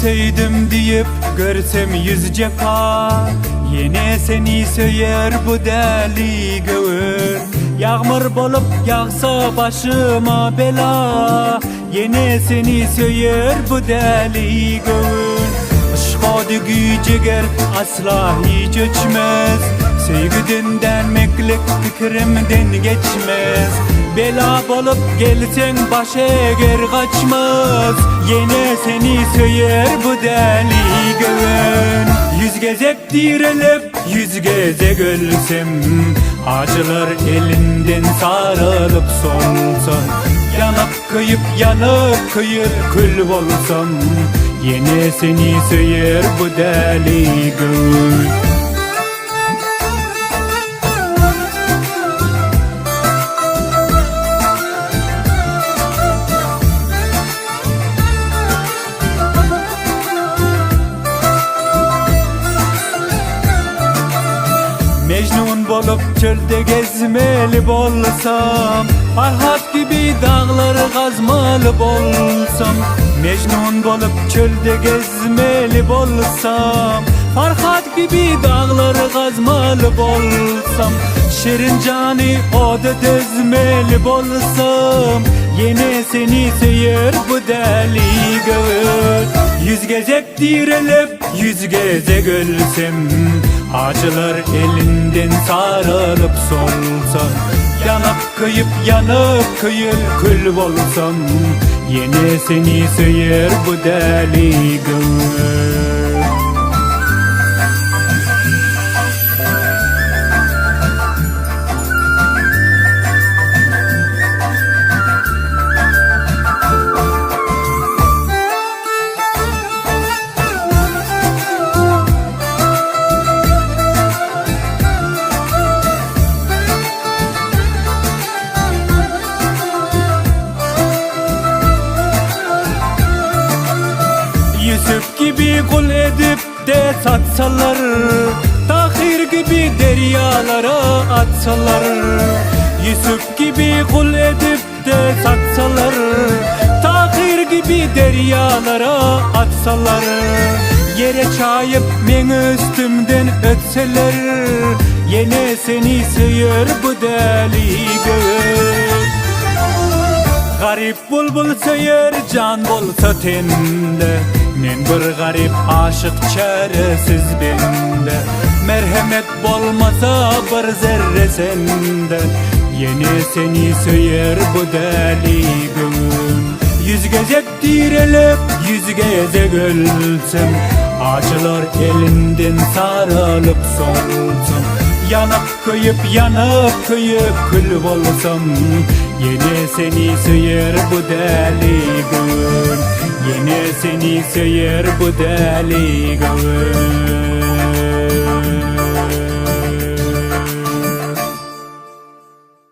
sevdim deyip görsem yüz cefa, yine seni söyler bu deli göğür. Yağmur bolup yağsa başıma bela, yine seni söyler bu deli göğür. Aşka güceger asla hiç öçmez, sevgiden denmeklik fikrimden geçmez. Bela bolup gelsen baş eğer kaçmaz, yine seni söyler bu deli göğün. Yüz gezek direlip yüz gezek ölsem, acılar elinden sarılıp solsa. Yanıp kıyıp yanıp kıyır kül olsam, yine seni söyler bu deli göğün. Mecnun bolup çölde gezmeli bolsam, Farhat gibi dağları kazmalı bolsam. Mecnun bolup çölde gezmeli bolsam, Farhat gibi dağları kazmalı bolsam. Şirin cani oda dezmeli bolsam, yine seni söyler bu deli göğür. Yüz gezek direlip yüz gezek ölsem, acılar elinden sarılıp solsa. Yanıp kıyıp yanıp kıyır kül olsam, yine seni söyler bu deli göğür. Yusuf gibi kul edip de satsalar, Tahir gibi deryalara atsalar. Yusuf gibi kul edip de satsalar, Tahir gibi deryalara atsalar. Yere çayıp men üstümden ötseler, yine seni söyler bu deli göğür. Garip bulbul söyler can bolsa tende, men bir garip aşık çaresiz bende. Merhamet bolmasa bir zerre sende, yine seni söyler bu deli göğün. Yüz gezek direlip yüz gezek ölsem, acılar elinden sarılıp solsam. Yanıp kıyıp yanıp kıyıp kül olsam, yine seni söyler bu deli göğün. Yine seni söyler bu deli göğün.